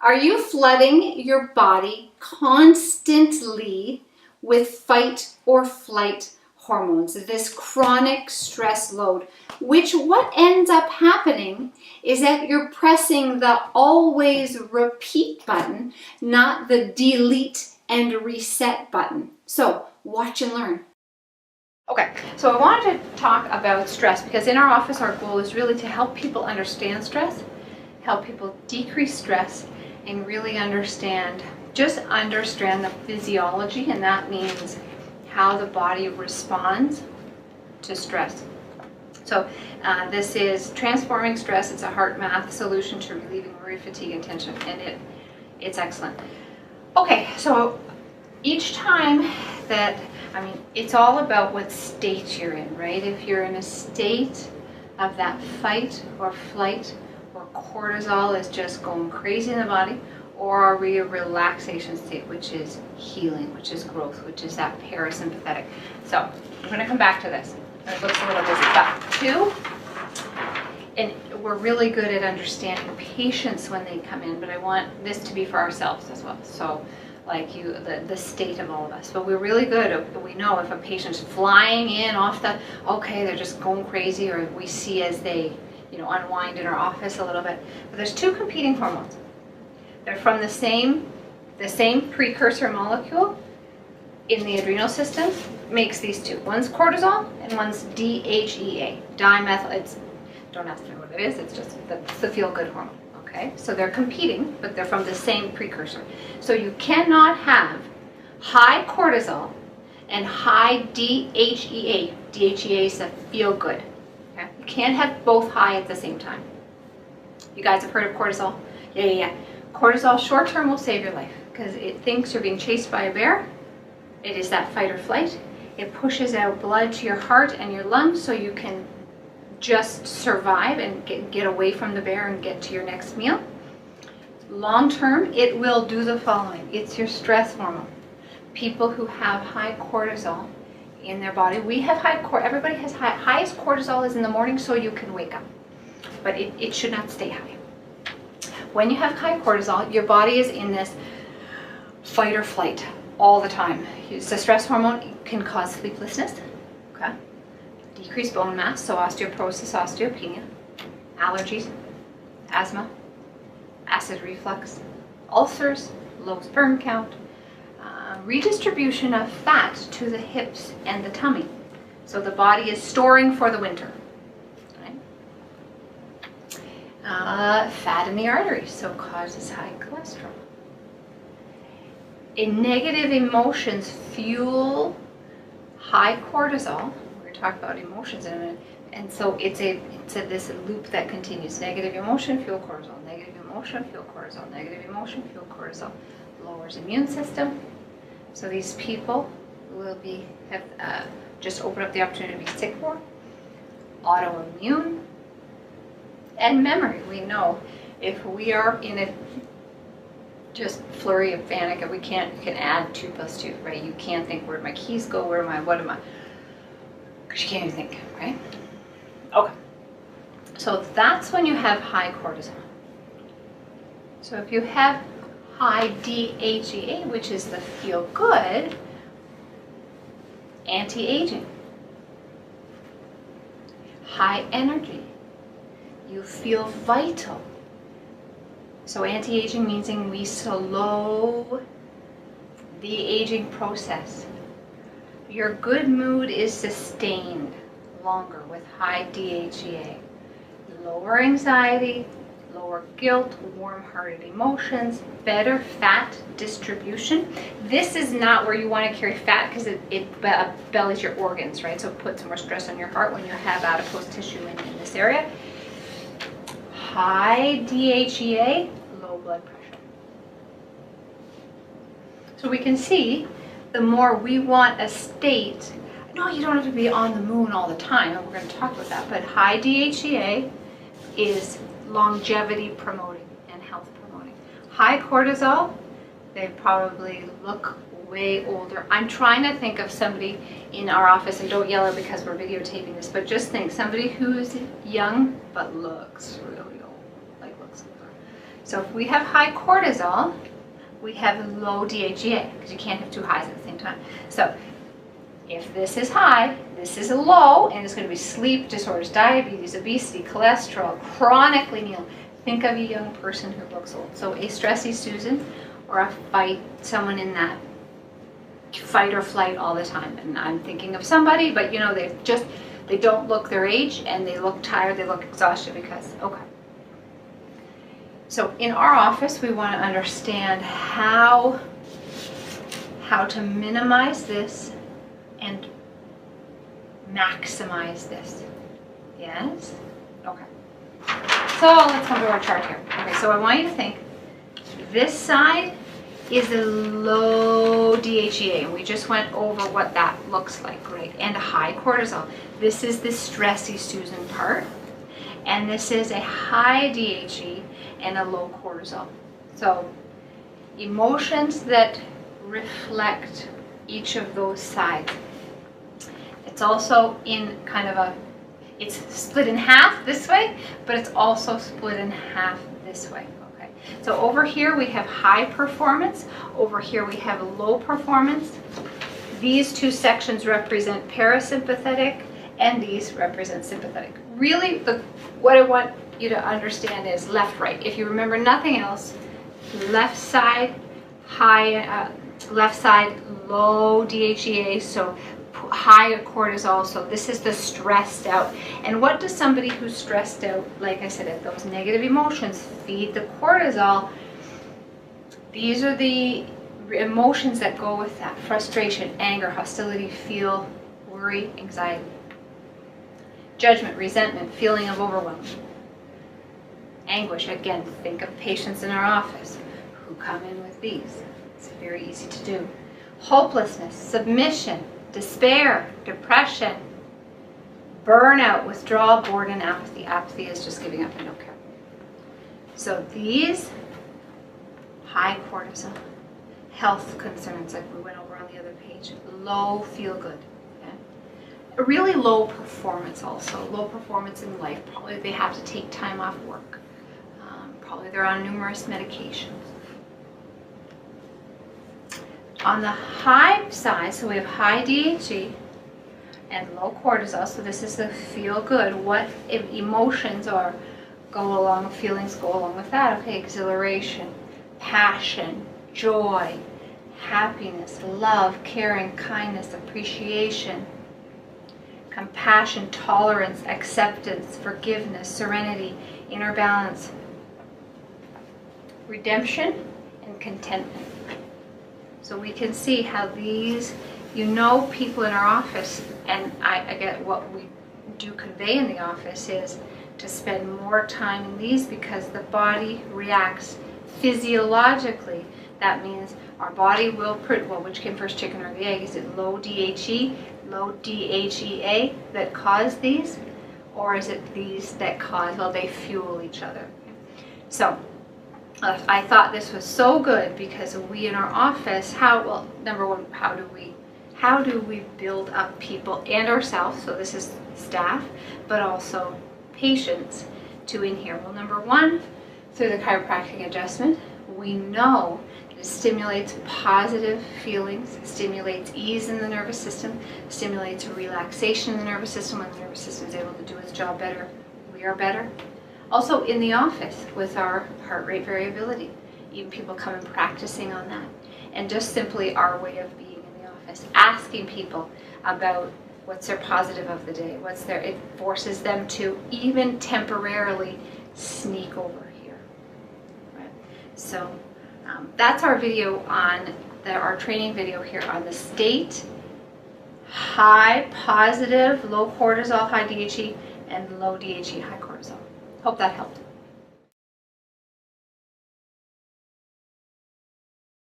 Are you flooding your body constantly with fight or flight hormones, this chronic stress load, which what ends up happening is that you're pressing the always repeat button, not the delete and reset button. So watch and learn. Okay, so I wanted to talk about stress because in our office our goal is really to help people understand stress, help people decrease stress, and really understand the physiology, and that means how the body responds to stress. So this is Transforming Stress. It's a heart math solution to relieving worry, fatigue, and tension, and it's excellent. Okay, so each time that, it's all about what state you're in, right? If you're in a state of that fight or flight, where cortisol is just going crazy in the body, or are we a relaxation state, which is healing, which is growth, which is that parasympathetic. So I'm going to come back to this. It looks a little busy, but two, and we're really good at understanding patients when they come in, but I want this to be for ourselves as well. So like the state of all of us, but we're really good. We know if a patient's flying in off okay, they're just going crazy, or we see as they unwind in our office a little bit. But there's two competing hormones. They're from the same precursor molecule in the adrenal system. Makes these two. One's cortisol and one's DHEA, dimethyl. Don't ask me what it is. It's just the feel-good hormone. Okay, so they're competing, but they're from the same precursor. So you cannot have high cortisol and high DHEA. DHEA is a feel-good. Okay? You can't have both high at the same time. You guys have heard of cortisol? Yeah. Cortisol short-term will save your life because it thinks you're being chased by a bear. It is that fight or flight. It pushes out blood to your heart and your lungs so you can just survive and get away from the bear and get to your next meal. Long-term, it will do the following. It's your stress hormone. People who have high cortisol in their body, everybody has highest cortisol is in the morning so you can wake up, but it should not stay high. When you have high cortisol, your body is in this fight or flight all the time. It's a stress hormone. It can cause sleeplessness, okay? Decreased bone mass, so osteoporosis, osteopenia, allergies, asthma, acid reflux, ulcers, low sperm count, redistribution of fat to the hips and the tummy. So the body is storing for the winter. Fat in the arteries, so causes high cholesterol. Negative emotions fuel high cortisol. We're going to talk about emotions in a minute. And so it's this loop that continues. Negative emotion, fuel cortisol. Negative emotion, fuel cortisol. Negative emotion, fuel cortisol. Lowers immune system. So these people will have just open up the opportunity to be sick more. Autoimmune. And memory. We know if we are in a just flurry of panic, you can add 2 + 2, right? You can't think, where'd my keys go? What am I? Because you can't even think, right? Okay. So that's when you have high cortisol. So if you have high DHEA, which is the feel good, anti-aging, high energy, you feel vital. So anti-aging means we slow the aging process. Your good mood is sustained longer with high DHEA. Lower anxiety, lower guilt, warm-hearted emotions, better fat distribution. This is not where you want to carry fat because it bellies your organs, right? So it puts more stress on your heart when you have adipose tissue in this area. High DHEA, low blood pressure. So we can see the more we want a state, no, you don't have to be on the moon all the time, and we're going to talk about that, but high DHEA is longevity promoting and health promoting. High cortisol, they probably look way older. I'm trying to think of somebody in our office, and don't yell it because we're videotaping this, but just think somebody who's young but looks really old, like looks older. So if we have high cortisol, we have low DHEA, because you can't have two highs at the same time. So if this is high, this is low, and it's going to be sleep disorders, diabetes, obesity, cholesterol, chronically ill. Think of a young person who looks old. So a stressy Susan or a fight, someone in that fight or flight all the time. And I'm thinking of somebody, but you know, they don't look their age, and they look tired, they look exhausted because, okay. So in our office, we want to understand how to minimize this and maximize this. Yes? Okay. So let's come to our chart here. Okay, so I want you to think this side is a low DHEA, and we just went over what that looks like, right? And a high cortisol. This is the stressy Susan part, and this is a high DHE and a low cortisol. So emotions that reflect each of those sides. It's also in kind of it's split in half this way, but it's also split in half this way. Okay. So over here we have high performance. Over here we have low performance. These two sections represent parasympathetic, and these represent sympathetic. Really, what I want you to understand is left, right. If you remember nothing else, left side high, left side low DHEA, so high cortisol. So this is the stressed out. And what does somebody who's stressed out, like I said, at those negative emotions, feed the cortisol? These are the emotions that go with that: frustration, anger, hostility, fear, worry, anxiety, judgment, resentment, feeling of overwhelm, anguish. Again, think of patients in our office who come in with these. It's very easy to do. Hopelessness, submission, despair, depression, burnout, withdrawal, boredom, apathy. Apathy is just giving up and don't care. So these high cortisol, health concerns, like we went over on the other page, low feel good. A really low performance also, low performance in life. Probably they have to take time off work. Probably they're on numerous medications. On the high side, so we have high DHE and low cortisol, so this is the feel good. What if emotions are go along, feelings go along with that? Okay, exhilaration, passion, joy, happiness, love, caring, kindness, appreciation, compassion, tolerance, acceptance, forgiveness, serenity, inner balance, redemption, and contentment. So we can see how these, people in our office, and I get what we do convey in the office is to spend more time in these, because the body reacts physiologically. That means our body will, which came first, chicken or the egg? Is it low DHE, low DHEA that cause these? Or is it these that cause, they fuel each other. So I thought this was so good, because we in our office, number one, how do we build up people and ourselves? So this is staff, but also patients to in here. Well, number one, through the chiropractic adjustment, we know that it stimulates positive feelings, stimulates ease in the nervous system, stimulates relaxation in the nervous system. When the nervous system is able to do its job better, we are better. Also in the office with our heart rate variability, even people come and practicing on that. And just simply our way of being in the office, asking people about what's their positive of the day, it forces them to even temporarily sneak over here. Right? So that's our video on, our training video here on the state, high positive, low cortisol, high DHE, and low DHE, high cortisol. Hope that helped.